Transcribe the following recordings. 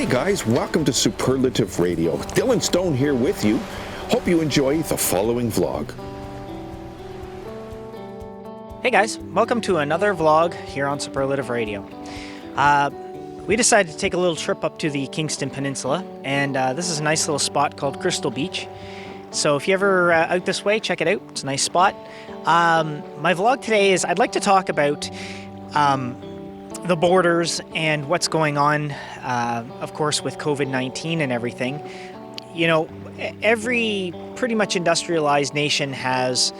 Hey guys, welcome to Superlative Radio. Dylan Stone here with you. Hope you enjoy the following vlog. Hey guys, welcome to another vlog here on Superlative Radio. We decided to take a little trip up to the Kingston Peninsula, and this is a nice little spot called Crystal Beach. So if you're ever out this way, check it out. It's a nice spot. My vlog today is I'd like to talk about the borders and what's going on, of course, with COVID-19 and everything. You know, every pretty much industrialized nation has,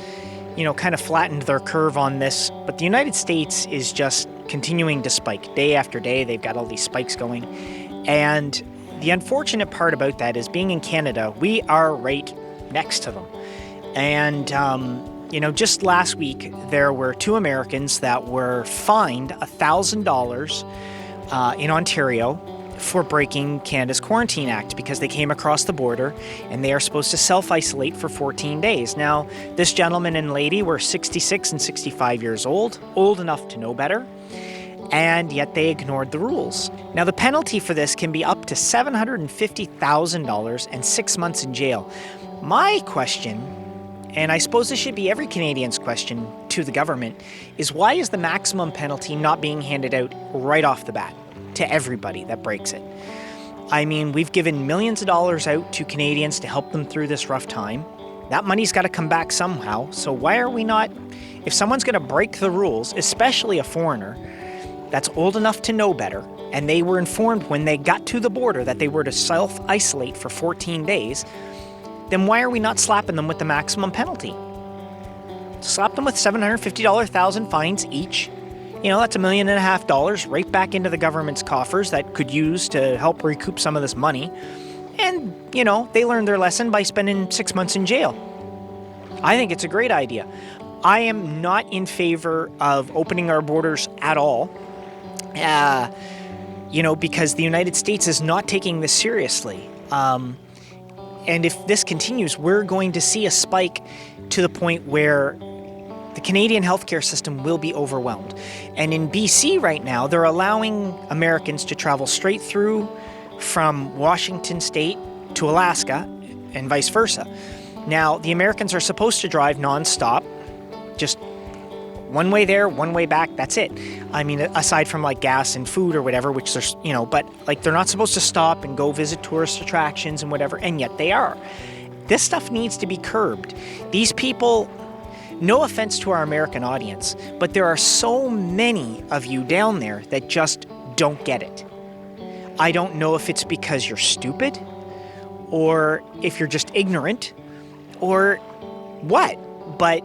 you know, kind of flattened their curve on this, but the United States is just continuing to spike day after day. They've got all these spikes going. And the unfortunate part about that is being in Canada, we are right next to them. And, you know, just last week, there were 2 Americans that were fined $1,000 in Ontario for breaking Canada's Quarantine Act because they came across the border and they are supposed to self-isolate for 14 days. Now, this gentleman and lady were 66 and 65 years old enough to know better, and yet they ignored the rules. Now, the penalty for this can be up to $750,000 and 6 months in jail. My question, and I suppose this should be every Canadian's question to the government, is why is the maximum penalty not being handed out right off the bat to everybody that breaks it? I mean, we've given millions of dollars out to Canadians to help them through this rough time. That money's got to come back somehow, so why are we not, if someone's going to break the rules, especially a foreigner that's old enough to know better, and they were informed when they got to the border that they were to self-isolate for 14 days, then why are we not slapping them with the maximum penalty? Slap them with $750,000 fines each. You know, that's $1.5 million right back into the government's coffers that could use to help recoup some of this money. And, you know, they learned their lesson by spending 6 months in jail. I think it's a great idea. I am not in favor of opening our borders at all, you know, because the United States is not taking this seriously. And if this continues, we're going to see a spike to the point where the Canadian healthcare system will be overwhelmed. And in BC right now, they're allowing Americans to travel straight through from Washington State to Alaska and vice versa. Now, the Americans are supposed to drive nonstop, just one way there, one way back, that's it. I mean, aside from like gas and food or whatever, which there's, you know, but like they're not supposed to stop and go visit tourist attractions and whatever, and yet they are. This stuff needs to be curbed. These people, no offense to our American audience, but there are so many of you down there that just don't get it. I don't know if it's because you're stupid, or if you're just ignorant, or what, but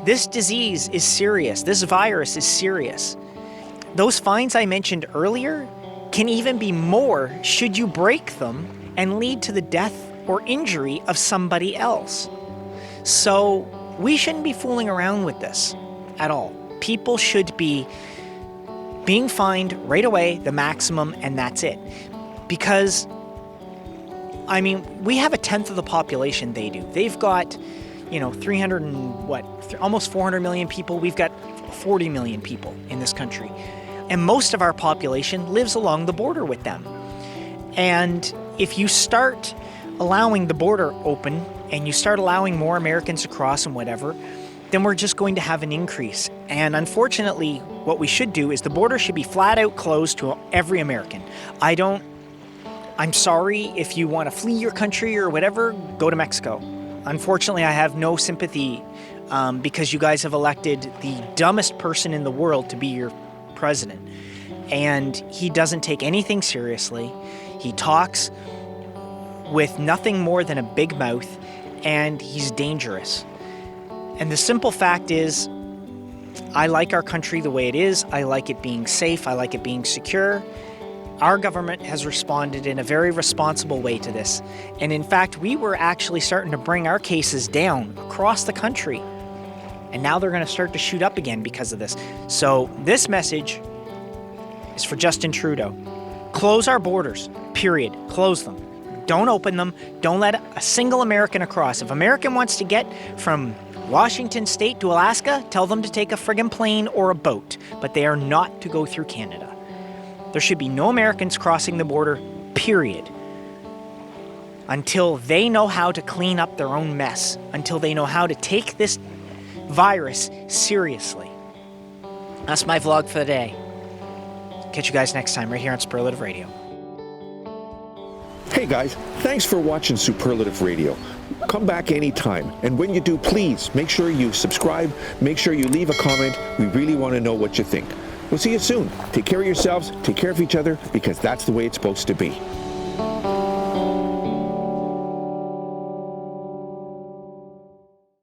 this disease is serious. This virus is serious. Those fines I mentioned earlier can even be more should you break them and lead to the death or injury of somebody else. So we shouldn't be fooling around with this at all. People should be being fined right away, the maximum, and that's it. Because, I mean, we have 1/10 of the population they do. They've got, you know, almost 400 million people. We've got 40 million people in this country. And most of our population lives along the border with them. And if you start allowing the border open and you start allowing more Americans across and whatever, then we're just going to have an increase. And unfortunately, what we should do is the border should be flat out closed to every American. I'm sorry if you want to flee your country or whatever, go to Mexico. Unfortunately, I have no sympathy because you guys have elected the dumbest person in the world to be your president. And he doesn't take anything seriously. He talks with nothing more than a big mouth, and he's dangerous. And the simple fact is, I like our country the way it is. I like it being safe. I like it being secure. Our government has responded in a very responsible way to this. And in fact, we were actually starting to bring our cases down across the country. And now they're going to start to shoot up again because of this. So this message is for Justin Trudeau. Close our borders, period. Close them. Don't open them. Don't let a single American across. If American wants to get from Washington State to Alaska, tell them to take a friggin' plane or a boat. But they are not to go through Canada. There should be no Americans crossing the border, period, until they know how to clean up their own mess, until they know how to take this virus seriously. That's my vlog for the day. Catch you guys next time right here on Superlative Radio. Hey guys, thanks for watching Superlative Radio. Come back anytime, and when you do, please make sure you subscribe, make sure you leave a comment. We really want to know what you think. We'll see you soon. Take care of yourselves, take care of each other, because that's the way it's supposed to be.